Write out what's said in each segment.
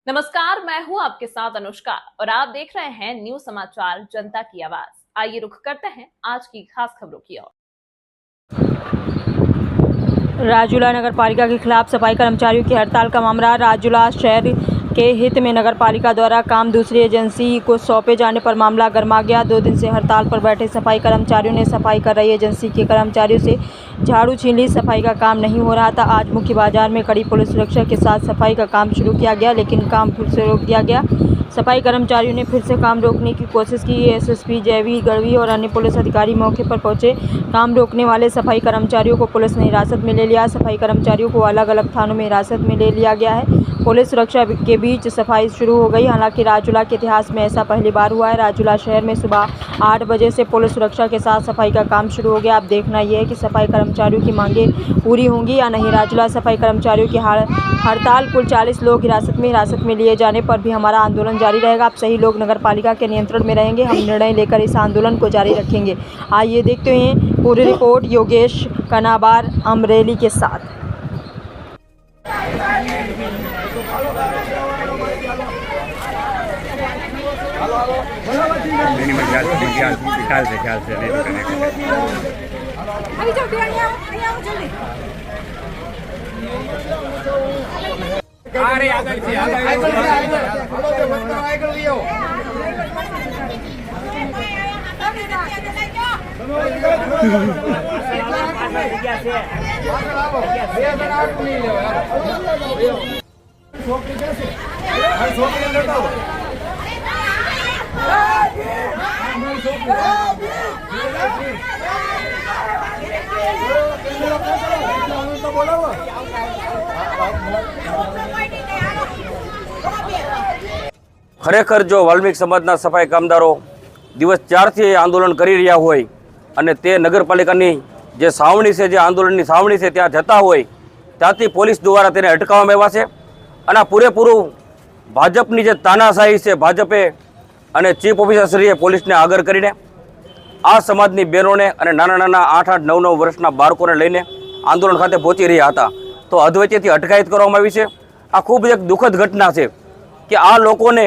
नमस्कार, मैं हूं आपके साथ अनुष्का और आप देख रहे हैं न्यूज समाचार जनता की आवाज। आइए रुख करते हैं आज की खास खबरों की ओर। राजूला नगर पालिका के खिलाफ सफाई कर्मचारियों की हड़ताल का मामला। राजूला शहर के हित में नगर पालिका द्वारा काम दूसरी एजेंसी को सौंपे जाने पर मामला गर्मा गया। 2 दिन से हड़ताल पर बैठे सफाई कर्मचारियों ने सफाई कर रही एजेंसी के कर्मचारियों से झाड़ू छीन ली। सफाई का काम नहीं हो रहा था। आज मुख्य बाजार में कड़ी पुलिस सुरक्षा के साथ सफाई का काम शुरू किया गया, लेकिन काम फिर से रोक दिया गया। सफाई कर्मचारियों ने फिर से काम रोकने की कोशिश की। एसएसपी जयवीर गढ़वी और अन्य पुलिस अधिकारी मौके पर पहुंचे। काम रोकने वाले सफाई कर्मचारियों को पुलिस ने हिरासत में ले लिया। सफाई कर्मचारियों को अलग अलग थानों में हिरासत में ले लिया गया है। पुलिस सुरक्षा के बीच सफाई शुरू हो गई। हालांकि राजूला के इतिहास में ऐसा पहली बार हुआ है। राजूला शहर में सुबह 8 बजे से पुलिस सुरक्षा के साथ सफाई का काम शुरू हो गया। अब देखना यह है कि सफाई कर्मचारियों की मांगें पूरी होंगी या नहीं। राजूला सफाई कर्मचारियों की हड़ताल, कुल 40 लोग हिरासत में लिए जाने पर भी हमारा आंदोलन जारी रहेगा। अब सही लोग नगर पालिका के नियंत्रण में रहेंगे। हम निर्णय लेकर इस आंदोलन को जारी रखेंगे। आइए देखते हैं पूरी रिपोर्ट योगेश कनाबार अमरेली के साथ। ખરેખર જો વાલ્મીક સમાજના સફાઈ કામદારો દિવસ 4થી આંદોલન કરી રહ્યા હોય અને તે નગરપાલિકાની જે સાવણી છે, જે આંદોલનની સાવણી છે ત્યાં જતા હોય ત્યાંથી પોલીસ દ્વારા તેને અટકાવવામાં આવ્યા છે અને આ પૂરેપૂરું ભાજપની જે તાનાશાહી છે, ભાજપે અને ચીફ ઓફિસરશ્રીએ પોલીસને આગળ કરીને આ સમાજની બહેનોને અને નાના નાના 8-8, 9-9 વર્ષના બાળકોને લઈને આંદોલન ખાતે પહોંચી રહ્યા હતા તો અધવચ્ચેથી અટકાયત કરવામાં આવી છે। આ ખૂબ એક દુઃખદ ઘટના છે કે આ લોકોને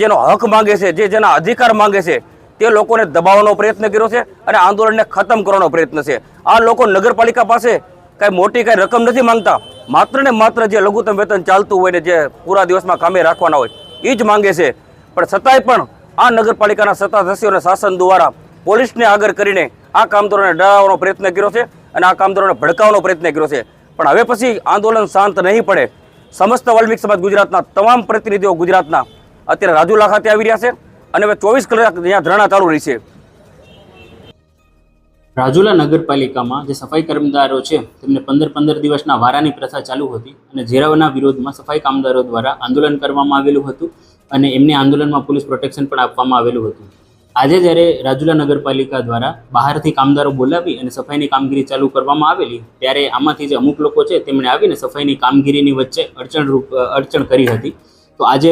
જેનો હક માંગે છે, જેના અધિકાર માંગે છે તે લોકોને દબાવવાનો પ્રયત્ન કર્યો છે અને આંદોલનને ખતમ કરવાનો પ્રયત્ન છે। આ લોકો નગરપાલિકા પાસે કાંઈ મોટી કાંઈ રકમ નથી માંગતા, માત્ર ને માત્ર જે લઘુત્તમ વેતન ચાલતું હોય ને જે પૂરા દિવસમાં કામે રાખવાના હોય એ જ માંગે છે। પણ છતાંય પણ આ નગરપાલિકાના સત્તાધીશો અને શાસન દ્વારા પોલીસને આગળ કરીને આ કામદારોને ડરાવવાનો પ્રયત્ન કર્યો છે અને આ કામદારોને ભડકાવવાનો પ્રયત્ન કર્યો છે। પણ હવે પછી આંદોલન શાંત નહીં પડે। સમસ્ત વાલ્મીક સમાજ ગુજરાતના તમામ પ્રતિનિધિઓ ગુજરાતના અત્યારે રાજુલા ખાતે આવી રહ્યા છે અને હવે 24 કલાક ત્યાં ધરણા ચાલુ રહી છે। રાજુલા નગરપાલિકામાં જે સફાઈ કર્મચારીઓ છે તેમને 15-15 દિવસના વારાની પ્રથા ચાલુ હતી અને જેના વિરોધમાં સફાઈ કામદારો દ્વારા આંદોલન કરવામાં આવેલું હતું અને એમને આંદોલનમાં પોલીસ પ્રોટેક્શન પણ આપવામાં આવેલું હતું। આજે જ્યારે રાજુલા નગરપાલિકા દ્વારા બહારથી કામદારો બોલાવી અને સફાઈની કામગીરી ચાલુ કરવામાં આવેલી ત્યારે આમાંથી જે અમુક લોકો છે તેમણે આવીને સફાઈની કામગીરીની વચ્ચે અડચણ કરી હતી। તો આજે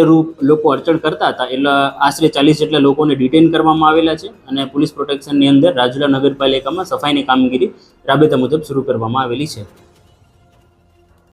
લોકો અડચણ કરતા હતા એટલે આશરે 40 જેટલા લોકોને ડિટેન કરવામાં આવેલા છે અને પોલીસ પ્રોટેક્શનની અંદર રાજુલા નગરપાલિકામાં સફાઈની કામગીરી રાબેતા મુજબ શરૂ કરવામાં આવેલી છે।